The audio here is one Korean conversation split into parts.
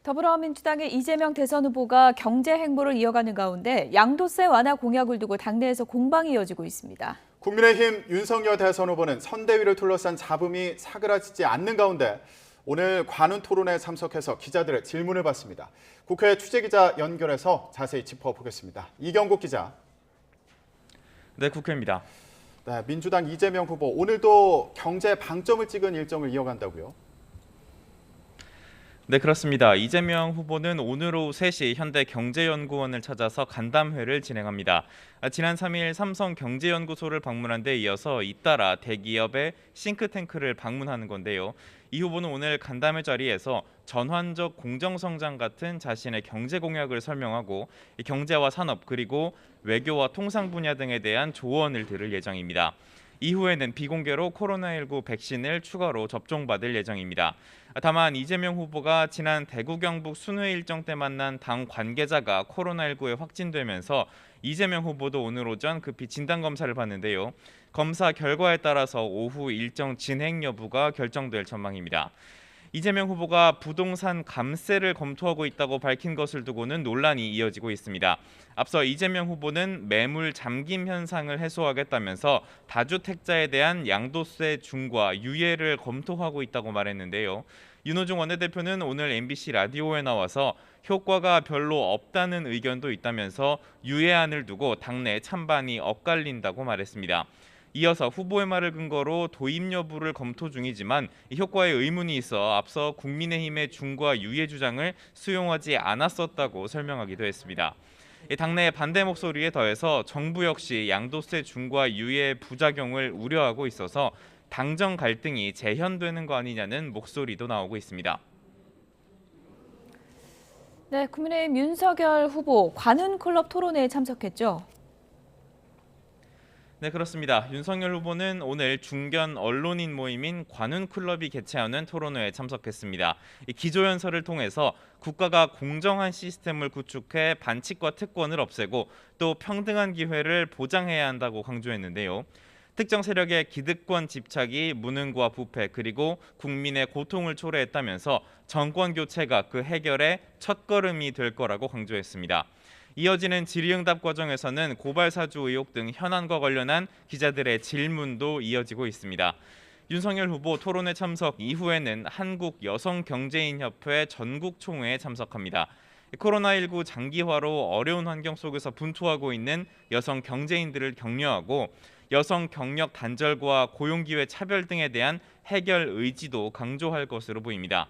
더불어민주당의 이재명 대선 후보가 경제 행보를 이어가는 가운데 양도세 완화 공약을 두고 당내에서 공방이 이어지고 있습니다. 국민의힘 윤석열 대선 후보는 선대위를 둘러싼 잡음이 사그라지지 않는 가운데 오늘 관훈 토론회에 참석해서 기자들의 질문을 받습니다. 국회 취재기자 연결해서 자세히 짚어보겠습니다. 이경국 기자. 네, 국회입니다. 네, 민주당 이재명 후보 오늘도 경제 방점을 찍은 일정을 이어간다고요? 네, 그렇습니다. 이재명 후보는 오늘 오후 3시 현대경제연구원을 찾아서 간담회를 진행합니다. 지난 3일 삼성경제연구소를 방문한 데 이어서 잇따라 대기업의 싱크탱크를 방문하는 건데요. 이 후보는 오늘 간담회 자리에서 전환적 공정성장 같은 자신의 경제 공약을 설명하고 경제와 산업 그리고 외교와 통상 분야 등에 대한 조언을 들을 예정입니다. 이후에는 비공개로 코로나19 백신을 추가로 접종받을 예정입니다. 다만 이재명 후보가 지난 대구 경북 순회 일정 때 만난 당 관계자가 코로나19에 확진되면서 이재명 후보도 오늘 오전 급히 진단검사를 받는데요. 검사 결과에 따라서 오후 일정 진행 여부가 결정될 전망입니다. 이재명 후보가 부동산 감세를 검토하고 있다고 밝힌 것을 두고는 논란이 이어지고 있습니다. 앞서 이재명 후보는 매물 잠김 현상을 해소하겠다면서 다주택자에 대한 양도세 중과 유예를 검토하고 있다고 말했는데요. 윤호중 원내대표는 오늘 MBC 라디오에 나와서 효과가 별로 없다는 의견도 있다면서 유예안을 두고 당내 찬반이 엇갈린다고 말했습니다. 이어서 후보의 말을 근거로 도입 여부를 검토 중이지만 효과에 의문이 있어 앞서 국민의힘의 중과 유예 주장을 수용하지 않았었다고 설명하기도 했습니다. 당내 반대 목소리에 더해서 정부 역시 양도세 중과 유예 부작용을 우려하고 있어서 당정 갈등이 재현되는 거 아니냐는 목소리도 나오고 있습니다. 네, 국민의힘 윤석열 후보 관훈 클럽 토론회에 참석했죠. 네, 그렇습니다. 윤석열 후보는 오늘 중견 언론인 모임인 관훈클럽이 개최하는 토론회에 참석했습니다. 이 기조연설을 통해서 국가가 공정한 시스템을 구축해 반칙과 특권을 없애고 또 평등한 기회를 보장해야 한다고 강조했는데요. 특정 세력의 기득권 집착이 무능과 부패 그리고 국민의 고통을 초래했다면서 정권 교체가 그 해결의 첫걸음이 될 거라고 강조했습니다. 이어지는 질의응답 과정에서는 고발사주 의혹 등 현안과 관련한 기자들의 질문도 이어지고 있습니다. 윤석열 후보 토론회 참석 이후에는 한국여성경제인협회 전국총회에 참석합니다. 코로나19 장기화로 어려운 환경 속에서 분투하고 있는 여성 경제인들을 격려하고 여성 경력 단절과 고용기회 차별 등에 대한 해결 의지도 강조할 것으로 보입니다.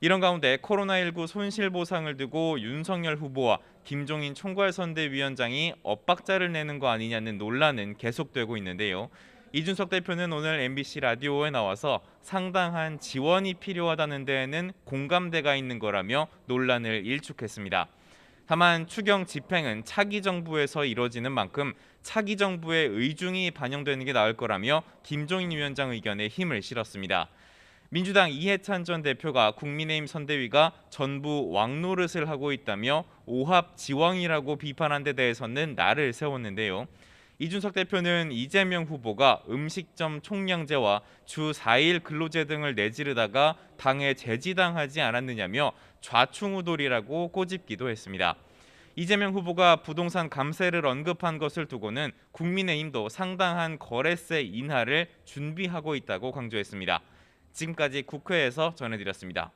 이런 가운데 코로나19 손실보상을 두고 윤석열 후보와 김종인 총괄선대위원장이 엇박자를 내는 거 아니냐는 논란은 계속되고 있는데요. 이준석 대표는 오늘 MBC 라디오에 나와서 상당한 지원이 필요하다는 데에는 공감대가 있는 거라며 논란을 일축했습니다. 다만 추경 집행은 차기 정부에서 이뤄지는 만큼 차기 정부의 의중이 반영되는 게 나을 거라며 김종인 위원장 의견에 힘을 실었습니다. 민주당 이해찬 전 대표가 국민의힘 선대위가 전부 왕노릇을 하고 있다며 오합지왕이라고 비판한 데 대해서는 날을 세웠는데요. 이준석 대표는 이재명 후보가 음식점 총량제와 주 4일 근로제 등을 내지르다가 당에 제지당하지 않았느냐며 좌충우돌이라고 꼬집기도 했습니다. 이재명 후보가 부동산 감세를 언급한 것을 두고는 국민의힘도 상당한 거래세 인하를 준비하고 있다고 강조했습니다. 지금까지 국회에서 전해드렸습니다.